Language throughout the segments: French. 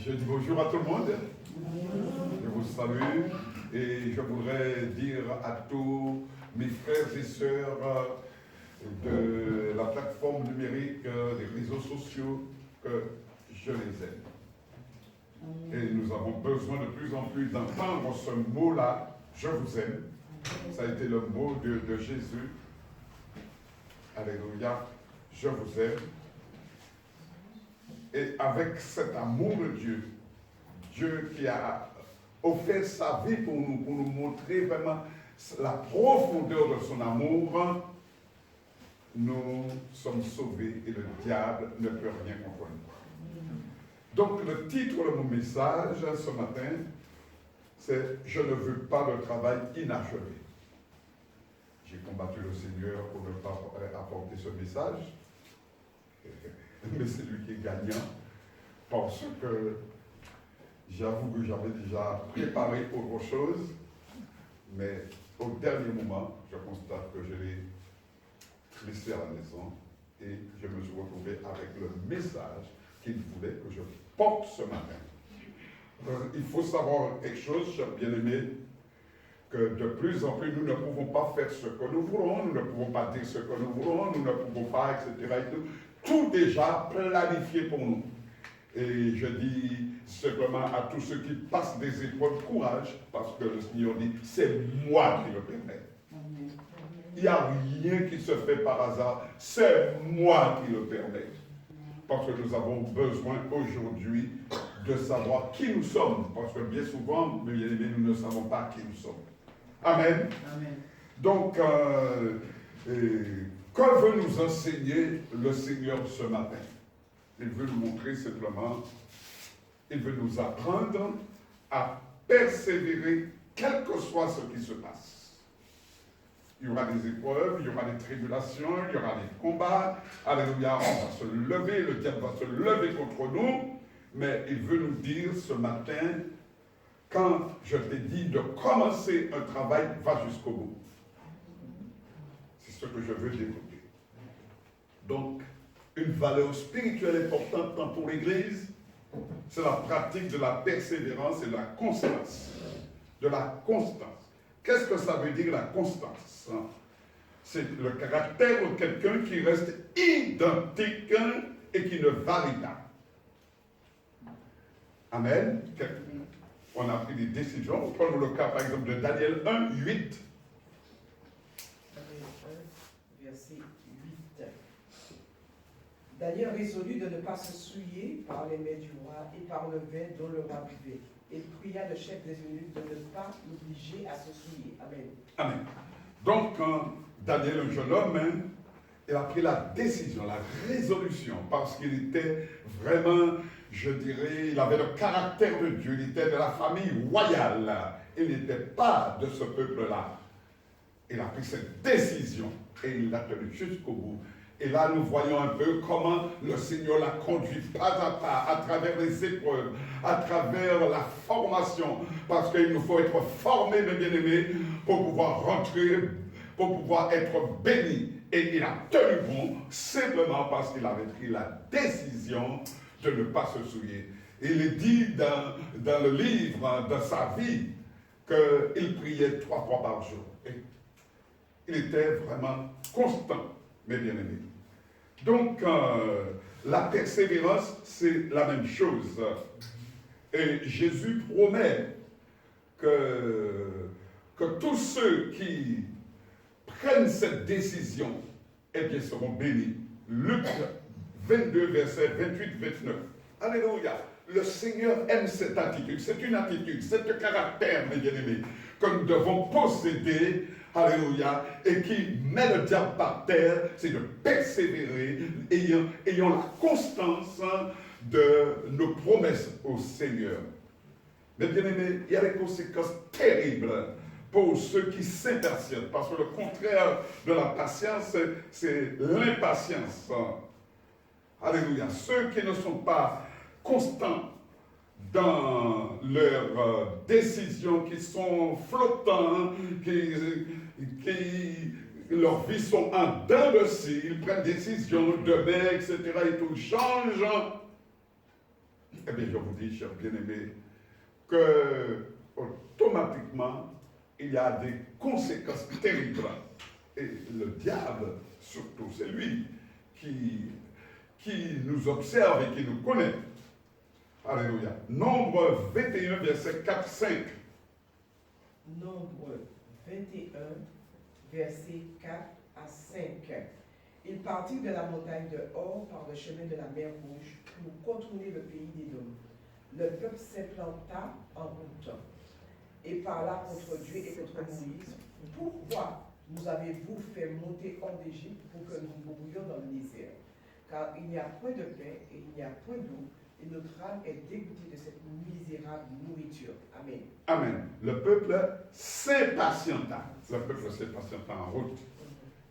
Je dis bonjour à tout le monde. Je vous salue et je voudrais dire à tous mes frères et sœurs de la plateforme numérique, des réseaux sociaux, que je les aime. Et nous avons besoin de plus en plus d'entendre ce mot-là, je vous aime. Ça a été le mot de Jésus. Alléluia, je vous aime. Et avec cet amour de Dieu, Dieu qui a offert sa vie pour nous montrer vraiment la profondeur de son amour, nous sommes sauvés et le diable ne peut rien contre nous. Donc le titre de mon message ce matin, c'est « Je ne veux pas de travail inachevé ». J'ai combattu le Seigneur pour ne pas apporter ce message, mais c'est lui qui est gagnant, parce que j'avoue que j'avais déjà préparé autre chose, mais au dernier moment, je constate que je l'ai laissé à la maison et je me suis retrouvé avec le message qu'il voulait que je porte ce matin. Il faut savoir quelque chose, chers bien-aimés, que de plus en plus, nous ne pouvons pas faire ce que nous voulons, nous ne pouvons pas dire ce que nous voulons, nous ne pouvons pas, etc. Tout déjà planifié pour nous. Et je dis simplement à tous ceux qui passent des épreuves, courage, parce que le Seigneur dit, c'est moi qui le permets. Il n'y a rien qui se fait par hasard, c'est moi qui le permets. Parce que nous avons besoin aujourd'hui de savoir qui nous sommes. Parce que bien souvent, mes bien-aimés, nous ne savons pas qui nous sommes. Amen. Amen. Donc, que veut nous enseigner le Seigneur ce matin? Il veut nous montrer simplement, il veut nous apprendre à persévérer, quel que soit ce qui se passe. Il y aura des épreuves, il y aura des tribulations, il y aura des combats. Alléluia, on va se lever, le diable va se lever contre nous. Mais il veut nous dire ce matin, quand je t'ai dit de commencer un travail, va jusqu'au bout. C'est ce que je veux développer. Donc, une valeur spirituelle importante pour l'Église, c'est la pratique de la persévérance et de la constance. De la constance. Qu'est-ce que ça veut dire la constance? C'est le caractère de quelqu'un qui reste identique et qui ne varie pas. Amen. On a pris des décisions. Prenons le cas par exemple de Daniel 1, 8. Verset 8. Daniel résolut de ne pas se souiller par les mets du roi et par le vin dont le roi buvait. Et pria le chef des eunuques de ne pas l'obliger à se souiller. Amen. Amen. Donc, Daniel, un jeune homme, il a pris la décision, la résolution, parce qu'il était vraiment, je dirais, il avait le caractère de Dieu, il était de la famille royale. Il n'était pas de ce peuple-là. Il a pris cette décision et il l'a tenue jusqu'au bout. Et là, nous voyons un peu comment le Seigneur l'a conduit pas à pas, à travers les épreuves, à travers la formation, parce qu'il nous faut être formés, mes bien-aimés, pour pouvoir rentrer, pour pouvoir être bénis. Et il a tenu bon, simplement parce qu'il avait pris la décision de ne pas se souiller. Il est dit dans le livre de sa vie qu'il priait 3 fois par jour. Et il était vraiment constant, mes bien-aimés. Donc, la persévérance, c'est la même chose. Et Jésus promet que tous ceux qui prennent cette décision, eh bien, seront bénis. Luc 22, verset 28-29. Alléluia. Le Seigneur aime cette attitude. C'est une attitude, c'est un caractère, mes bien-aimés, que nous devons posséder. Alléluia, et qui met le diable par terre, c'est de persévérer, ayant la constance de nos promesses au Seigneur. Mais bien aimé, il y a des conséquences terribles pour ceux qui s'impatientent, parce que le contraire de la patience, c'est l'impatience. Alléluia, ceux qui ne sont pas constants dans leurs décisions, qui sont flottants, qui leurs vies sont en dents de scie, ils prennent des décisions demain, etc. et tout, changent. Eh bien, je vous dis, chers bien-aimés, que automatiquement, il y a des conséquences terribles. Et le diable, surtout, c'est lui qui nous observe et qui nous connaît. Alléluia. Nombre 21, verset 4-5. Nombre 21, versets 4 à 5. Il partit de la montagne de Hor par le chemin de la mer Rouge pour contourner le pays d'Édom. Le peuple s'implanta en route et parla contre Dieu et contre Moïse. Pourquoi nous avez-vous fait monter hors d'Égypte pour que nous mourions dans le désert? Car il n'y a point de pain et il n'y a point d'eau, et notre âme est dégoûtée de cette misérable nourriture. Amen. Amen. Le peuple s'impatienta. Le peuple s'impatienta en route.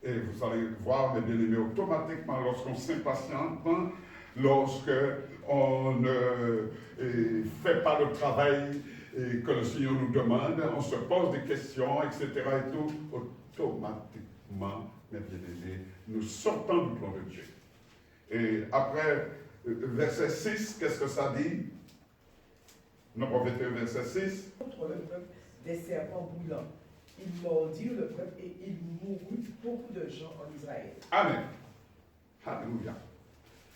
Et vous allez voir, mes bien-aimés, automatiquement, lorsqu'on s'impatiente, lorsqu'on ne fait pas le travail que le Seigneur nous demande, on se pose des questions, etc. et tout, automatiquement, mes bien-aimés, nous sortons du plan de Dieu. Et après, verset 6, qu'est-ce que ça dit? Nombre 21, verset 6. Contre le peuple des serpents brûlants. Ils mordirent le peuple et il mourut beaucoup de gens en Israël. Amen. Alléluia.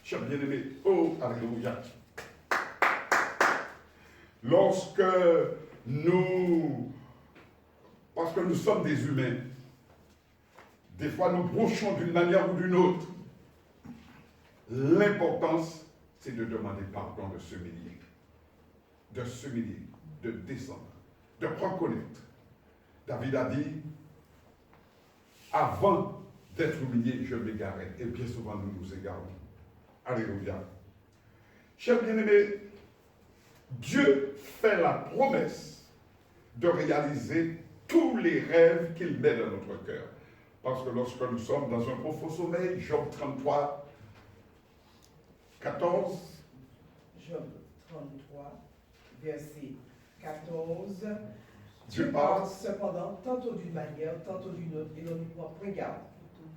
Chers bien-aimés, oh, alléluia. Lorsque parce que nous sommes des humains, des fois nous brouchons d'une manière ou d'une autre. L'importance, c'est de demander pardon, de s'humilier, de descendre, de reconnaître. David a dit, avant d'être humilié, je m'égarais. Et bien souvent, nous nous égarons. Alléluia. Chers bien-aimés, Dieu fait la promesse de réaliser tous les rêves qu'il met dans notre cœur. Parce que lorsque nous sommes dans un profond sommeil, Job 33, 14. Job 33, verset 14. Dieu Dieu parle. parle cependant tantôt d'une manière, tantôt d'une autre, et l'on n'y prend point garde.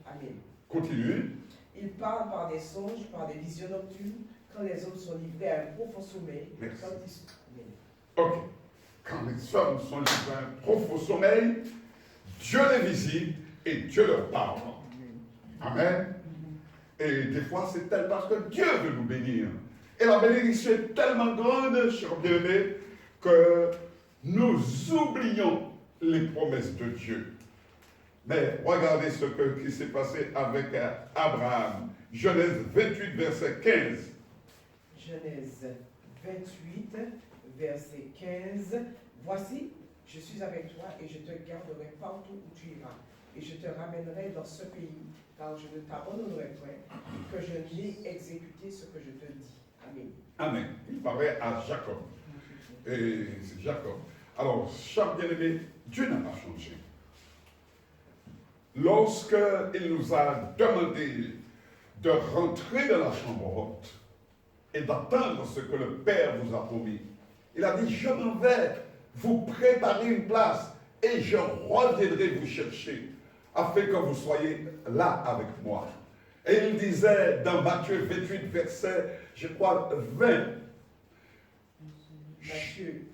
Amen. Continue. Il parle par des songes, par des visions nocturnes, quand les hommes sont livrés à un profond sommeil. Merci. Amen. Ok. Quand les hommes sont livrés à un profond sommeil, Dieu les visite et Dieu leur parle. Amen. Et des fois, c'est tel parce que Dieu veut nous bénir. Et la bénédiction est tellement grande, chers bien-aimés, que nous oublions les promesses de Dieu. Mais regardez ce qui s'est passé avec Abraham. Genèse 28, verset 15. Genèse 28, verset 15. Voici, je suis avec toi et je te garderai partout où tu iras. Et je te ramènerai dans ce pays, car je ne t'abandonnerai point, que je n'ai exécuté ce que je te dis. Amen. Amen. Il parlait à Jacob. Et c'est Jacob. Alors, chers bien-aimés, Dieu n'a pas changé. Lorsqu'il nous a demandé de rentrer dans la chambre haute et d'attendre ce que le Père vous a promis, il a dit, je m'en vais vous préparer une place et je reviendrai vous chercher afin que vous soyez là avec moi. Et il disait dans Matthieu 28, verset, je crois, 20. Matthieu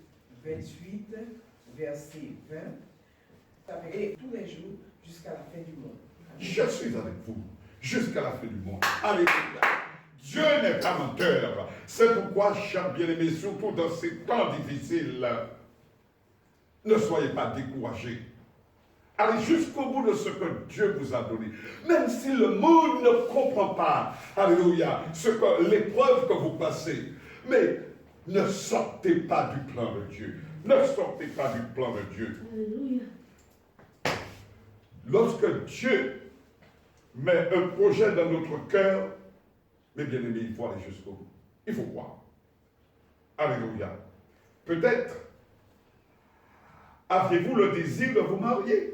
28, verset 20. Et tous les jours jusqu'à la fin du monde. Je suis avec vous jusqu'à la fin du monde. Alléluia. Dieu n'est pas menteur. C'est pourquoi, chers bien-aimés, surtout dans ces temps difficiles, ne soyez pas découragés. Allez jusqu'au bout de ce que Dieu vous a donné. Même si le monde ne comprend pas, alléluia, l'épreuve que vous passez. Mais ne sortez pas du plan de Dieu. Ne sortez pas du plan de Dieu. Alléluia. Lorsque Dieu met un projet dans notre cœur, mes bien-aimés, il faut aller jusqu'au bout. Il faut croire. Alléluia. Peut-être aviez-vous le désir de vous marier.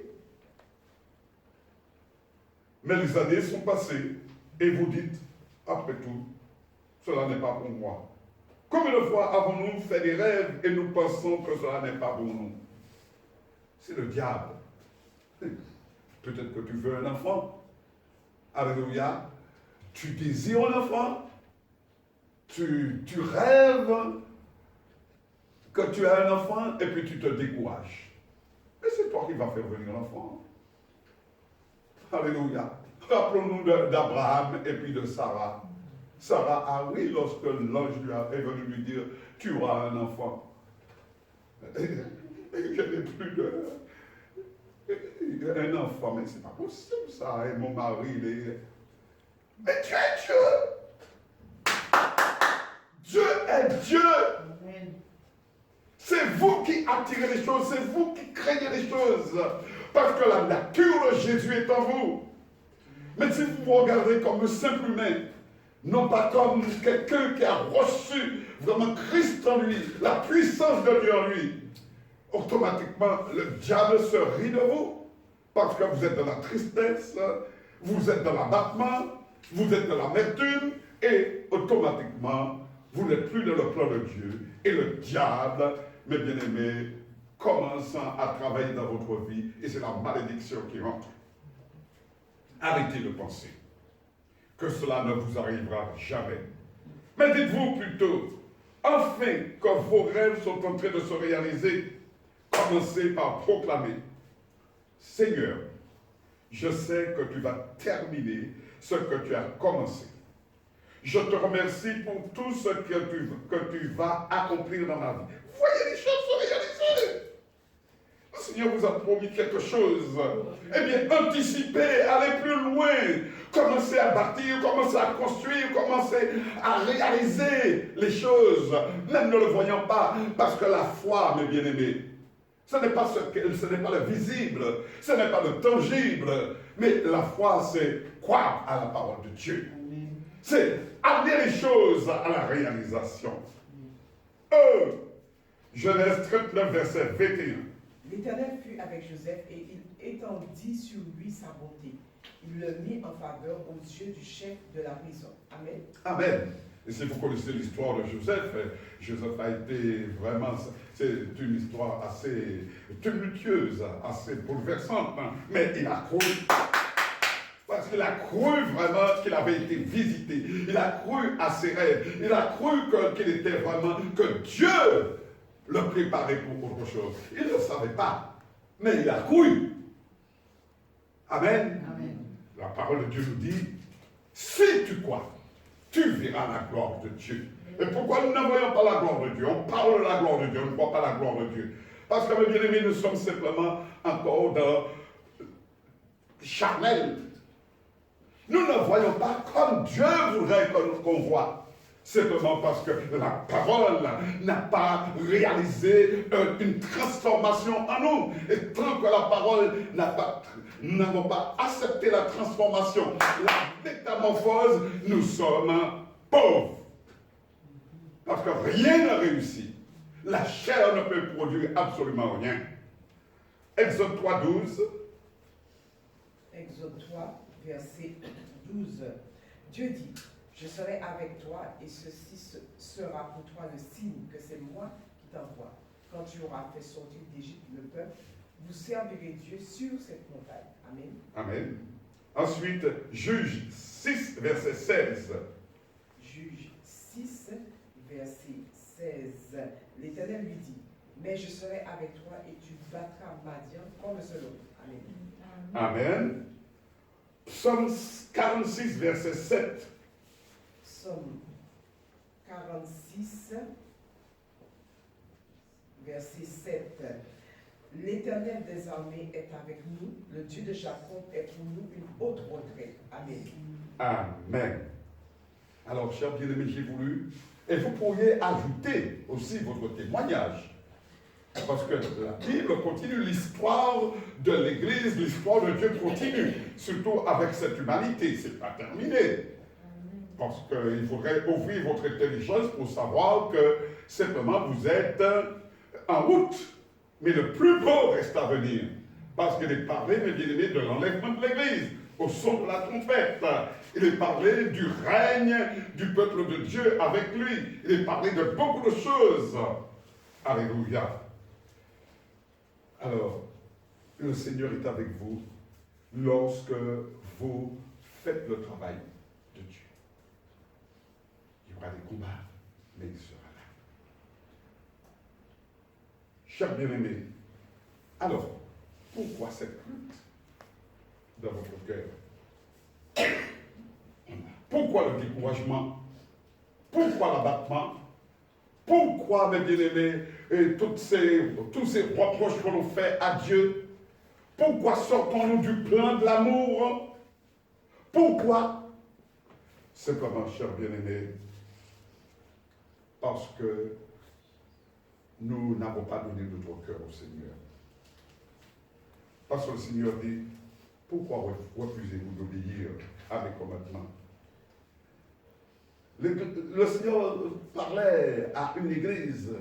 Mais les années sont passées et vous dites, après tout, cela n'est pas pour moi. Combien de fois avons-nous fait des rêves et nous pensons que cela n'est pas pour nous? C'est le diable. Peut-être que tu veux un enfant. Alléluia. Tu désires un enfant. tu rêves que tu as un enfant et puis tu te décourages. Mais c'est toi qui vas faire venir l'enfant. Alléluia. Rappelons-nous d'Abraham et puis de Sarah. Sarah a ri lorsque l'ange est venu lui dire, tu auras un enfant. Et je n'ai plus un enfant, mais c'est pas possible ça. Et mon mari, il est... Mais tu es Dieu. Dieu est Dieu. Amen. C'est vous qui attirez les choses, c'est vous qui créez les choses. Parce que la nature de Jésus est en vous. Mais si vous vous regardez comme un simple humain, non pas comme quelqu'un qui a reçu vraiment Christ en lui, la puissance de Dieu en lui, automatiquement le diable se rit de vous. Parce que vous êtes dans la tristesse, vous êtes dans l'abattement, vous êtes dans l'amertume, et automatiquement, vous n'êtes plus dans le plan de Dieu. Et le diable, mes bien-aimés, commence à travailler dans votre vie, et c'est la malédiction qui rentre. Arrêtez de penser que cela ne vous arrivera jamais. Mais dites-vous plutôt, enfin que vos rêves sont en train de se réaliser, commencez par proclamer, Seigneur, je sais que tu vas terminer ce que tu as commencé. Je te remercie pour tout ce que tu vas accomplir dans ma vie. Voyez les choses se réaliser. Le Seigneur vous a promis quelque chose. Eh bien, anticipez, allez plus loin. Commencez à bâtir, commencez à construire, commencez à réaliser les choses, même ne le voyant pas. Parce que la foi, mes bien-aimés, ce n'est pas le visible, ce n'est pas le tangible, mais la foi, c'est croire à la parole de Dieu. C'est amener les choses à la réalisation. Genèse 39, verset 21. L'Éternel fut avec Joseph et il étendit sur lui sa bonté. Il le mit en faveur aux yeux du chef de la prison. Amen. Amen. Et si vous connaissez l'histoire de Joseph, Joseph a été vraiment, c'est une histoire assez tumultueuse, assez bouleversante, hein, mais il a cru. Parce qu'il a cru vraiment qu'il avait été visité. Il a cru à ses rêves. Il a cru qu'il était vraiment, que Dieu le préparait pour autre chose. Il ne le savait pas, mais il a cru. Amen. Amen. La parole de Dieu nous dit, si tu crois, tu verras la gloire de Dieu. Et pourquoi nous ne voyons pas la gloire de Dieu? On parle de la gloire de Dieu, on ne voit pas la gloire de Dieu. Parce que, mes bien-aimés, nous sommes simplement encore dans charnel. Nous ne voyons pas comme Dieu voudrait qu'on voit. Simplement parce que la parole n'a pas réalisé une transformation en nous. Et tant que la parole n'avons pas accepté la transformation, la métamorphose, nous sommes pauvres. Parce que rien n'a réussi. La chair ne peut produire absolument rien. Exode 3, 12. Exode 3, verset 12. Dieu dit, je serai avec toi et ceci sera pour toi le signe que c'est moi qui t'envoie. Quand tu auras fait sortir d'Égypte le peuple, vous servirez Dieu sur cette montagne. Amen. Amen. Ensuite, Juge 6, verset 16. Juge 6, verset 16. L'Éternel lui dit, mais je serai avec toi et tu battras Madian comme un seul homme. Amen. Amen. Psaume 46, verset 7. Psaume 46, verset 7. L'Éternel des armées est avec nous, le Dieu de Jacob est pour nous une haute retraite. Amen. Amen. Alors, chers bien-aimés, j'ai voulu, et vous pourriez ajouter aussi votre témoignage. Parce que la Bible continue, l'histoire de l'Église, l'histoire de Dieu continue, surtout avec cette humanité. Ce n'est pas terminé. Parce qu'il faudrait ouvrir votre intelligence pour savoir que simplement vous êtes en route. Mais le plus beau reste à venir. Parce qu'il est parlé, mes bien-aimés, de l'enlèvement de l'Église, au son de la trompette. Il est parlé du règne du peuple de Dieu avec lui. Il est parlé de beaucoup de choses. Alléluia. Alors, le Seigneur est avec vous lorsque vous faites le travail de Dieu. y aura des combats, mais il sera là. Chers bien-aimés, alors, pourquoi cette lutte dans votre cœur? Pourquoi le découragement? Pourquoi l'abattement? Pourquoi, mes bien-aimés, tous ces reproches que l'on fait à Dieu? Pourquoi sortons-nous du plan de l'amour? Pourquoi? Simplement, chers bien-aimés, parce que nous n'avons pas donné notre cœur au Seigneur. Parce que le Seigneur dit, pourquoi refusez-vous d'obéir à mes commandements? Le Seigneur parlait à une église.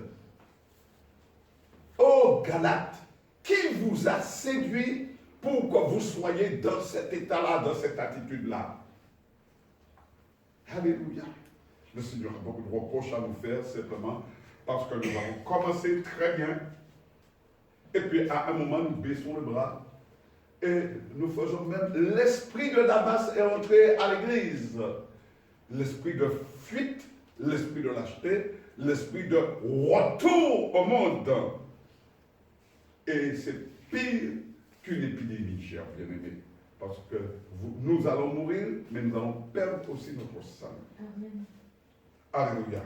Ô Galates, qui vous a séduit pour que vous soyez dans cet état-là, dans cette attitude-là? Alléluia. Le Seigneur a beaucoup de reproches à nous faire simplement parce que nous avons commencé très bien et puis à un moment nous baissons le bras et nous faisons même l'esprit de Damas est entré à l'église. L'esprit de fuite, l'esprit de lâcheté, l'esprit de retour au monde. Et c'est pire qu'une épidémie, chers bien-aimés. Parce que nous allons mourir, mais nous allons perdre aussi notre salut. Amen. Alléluia.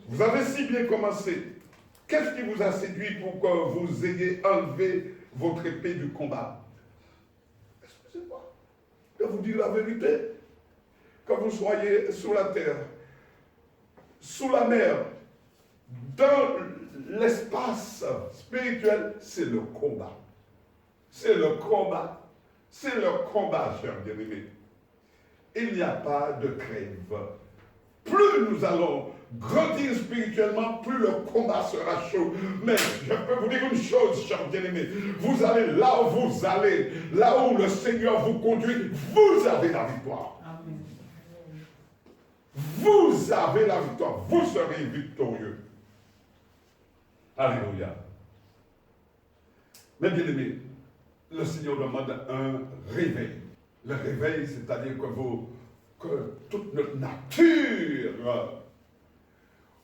Vous avez si bien commencé. Qu'est-ce qui vous a séduit pour que vous ayez enlevé votre épée du combat? Excusez-moi. Je vais vous dire la vérité. Quand vous soyez sous la terre, sous la mer, dans l'espace spirituel, c'est le combat. C'est le combat. C'est le combat, chers bien-aimés. Il n'y a pas de trêve. Plus nous allons grandir spirituellement, plus le combat sera chaud. Mais je peux vous dire une chose, chers bien-aimés. Vous allez là où vous allez, là où le Seigneur vous conduit, vous avez la victoire. Amen. Vous avez la victoire. Vous serez victorieux. Alléluia. Mais bien-aimés, le Seigneur demande un réveil. Le réveil, c'est-à-dire que toute notre nature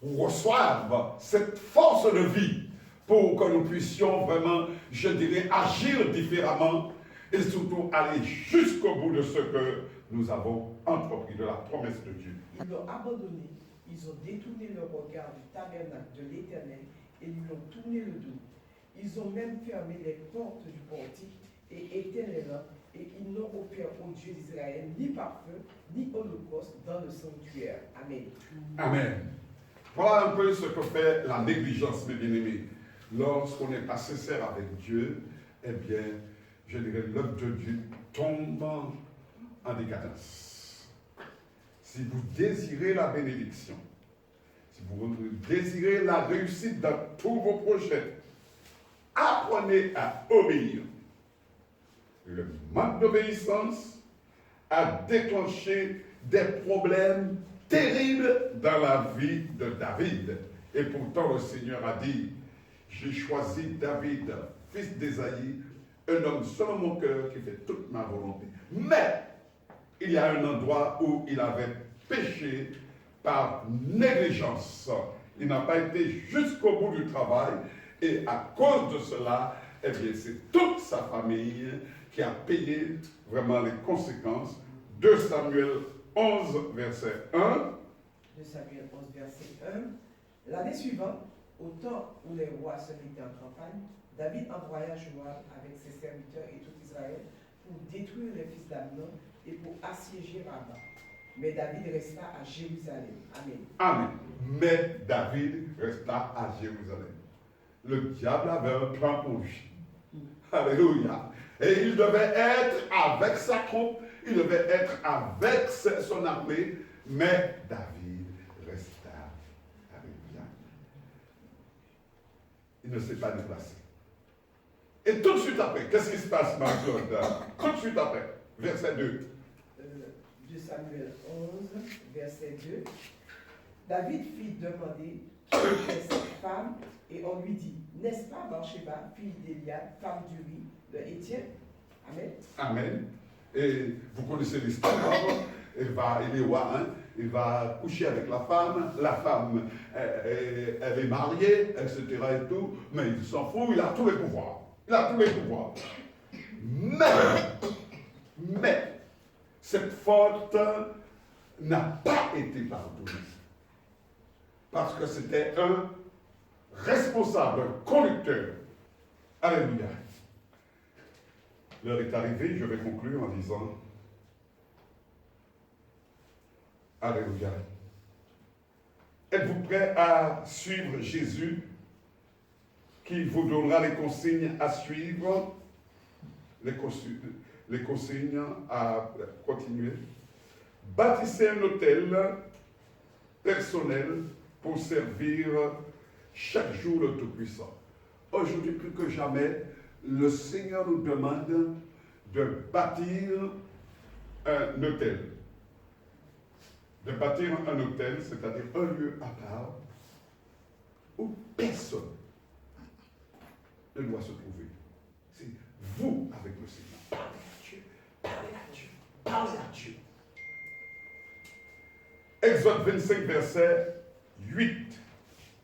reçoive cette force de vie pour que nous puissions vraiment, je dirais, agir différemment et surtout aller jusqu'au bout de ce que nous avons entrepris, de la promesse de Dieu. Ils l'ont abandonné, ils ont détourné le regard du tabernacle de l'Éternel et lui ont tourné le dos. Ils ont même fermé les portes du portique et éteint les lampes, et ils n'ont offert au Dieu d'Israël ni parfum, ni holocauste dans le sanctuaire. Amen. Amen. Voilà un peu ce que fait la négligence, mes bien-aimés. Lorsqu'on n'est pas sincère avec Dieu, eh bien, je dirais, l'œuvre de Dieu tombe en décadence. Si vous désirez la bénédiction, si vous désirez la réussite dans tous vos projets, apprenez à obéir. Le manque d'obéissance a déclenché des problèmes terribles dans la vie de David. Et pourtant, le Seigneur a dit, j'ai choisi David, fils d'Ésaïe, un homme selon mon cœur qui fait toute ma volonté. Mais, il y a un endroit où il avait péché par négligence. Il n'a pas été jusqu'au bout du travail. Et à cause de cela, eh bien, c'est toute sa famille qui a payé vraiment les conséquences. 2 Samuel 11, verset 1. 2 Samuel 11, verset 1. L'année suivante, au temps où les rois se mettaient en campagne, David envoya Joab avec ses serviteurs et tout Israël pour détruire les fils d'Amnon et pour assiéger Rabba. Mais David resta à Jérusalem. Amen. Amen. Mais David resta à Jérusalem. Le diable avait un plan pour lui. Alléluia. Et il devait être avec sa troupe, il devait être avec son armée, mais David resta. Alléluia. Il ne s'est pas déplacé. Et tout de suite après, qu'est-ce qui se passe, Marc-Claude? Tout de suite après, verset 2. 2 Samuel 11, verset 2. David fit demander qui était cette femme, et on lui dit, n'est-ce pas Bathsheba, fille d'Eliab, femme d'Uri, de Étienne? Amen. Amen. Et vous connaissez l'histoire. il est roi, hein, il va coucher avec la femme elle est mariée, etc. et tout, mais il s'en fout, il a tous les pouvoirs. Il a tous les pouvoirs. Mais, cette faute n'a pas été pardonnée. Parce que c'était un responsable, un conducteur. Alléluia. L'heure est arrivée, je vais conclure en disant Alléluia. Êtes-vous prêts à suivre Jésus qui vous donnera les consignes à suivre, les consignes à continuer? Bâtissez un hôtel personnel pour servir chaque jour le Tout-Puissant. Aujourd'hui, plus que jamais, le Seigneur nous demande de bâtir un hôtel. De bâtir un hôtel, c'est-à-dire un lieu à part où personne ne doit se trouver. C'est vous avec le Seigneur. Parlez à Dieu, parlez à Dieu, parlez à Dieu. Exode 25, verset 8.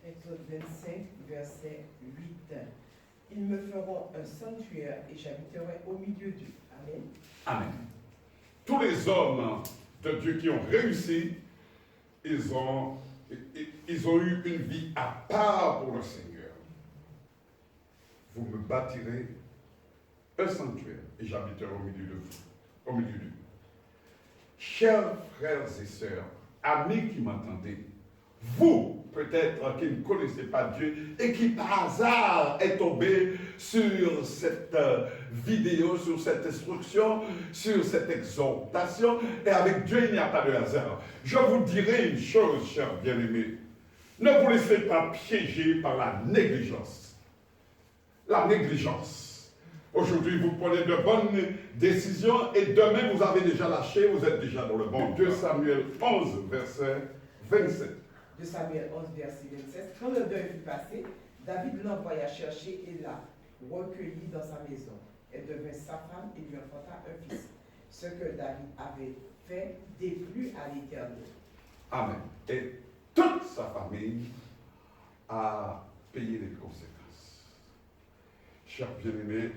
Exode 25, verset 8. Ils me feront un sanctuaire et j'habiterai au milieu d'eux. Amen. Amen. Tous les hommes de Dieu qui ont réussi, ils ont eu une vie à part pour le Seigneur. Vous me bâtirez un sanctuaire et j'habiterai au milieu de vous, au milieu d'eux. Chers frères et sœurs, amis qui m'entendez, vous, peut-être qui ne connaissez pas Dieu et qui par hasard est tombé sur cette vidéo, sur cette instruction, sur cette exhortation, et avec Dieu il n'y a pas de hasard. Je vous dirai une chose, chers bien-aimés, ne vous laissez pas piéger par la négligence. La négligence. Aujourd'hui, vous prenez de bonnes décisions et demain, vous avez déjà lâché, vous êtes déjà dans le bon. 2 Samuel 11, verset 27. 2 Samuel 11, verset 27. Quand le deuil fut passé, David l'envoya chercher et l'a recueillie dans sa maison. Elle devint sa femme et lui enfanta un fils. Ce que David avait fait déplut à l'Éternel. Amen. Et toute sa famille a payé les conséquences. Chers bien-aimés,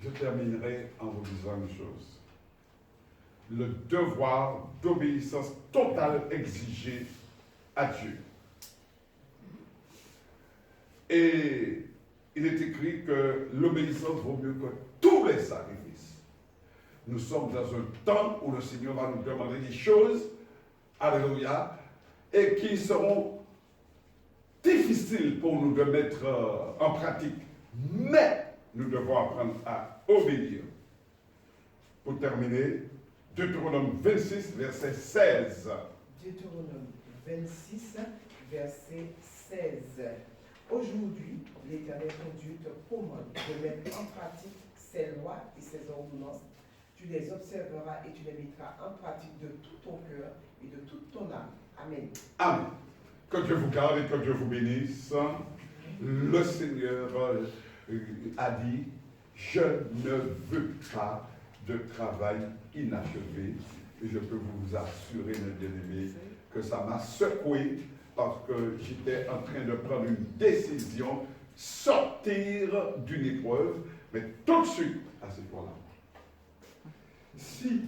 je terminerai en vous disant une chose. Le devoir d'obéissance totale exigé à Dieu. Et il est écrit que l'obéissance vaut mieux que tous les sacrifices. Nous sommes dans un temps où le Seigneur va nous demander des choses, alléluia, et qui seront difficiles pour nous de mettre en pratique. Mais nous devons apprendre à obéir. Pour terminer, Deutéronome 26, verset 16. Deutéronome 26, verset 16. Aujourd'hui, l'Éternel ton Dieu te commande de mettre en pratique ses lois et ses ordonnances. Tu les observeras et tu les mettras en pratique de tout ton cœur et de toute ton âme. Amen. Amen. Que Dieu vous garde et que Dieu vous bénisse. Le Seigneur a dit, je ne veux pas de travail inachevé. Et je peux vous assurer, mes bien-aimés, que ça m'a secoué parce que j'étais en train de prendre une décision, sortir d'une épreuve, mais tout de suite, à ce point-là, si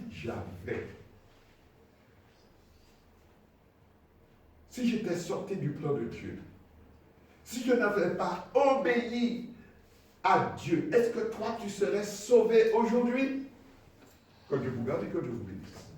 j'étais sorti du plan de Dieu, si je n'avais pas obéi à Dieu, est-ce que toi tu serais sauvé aujourd'hui? Que Dieu vous garde et que Dieu vous bénisse.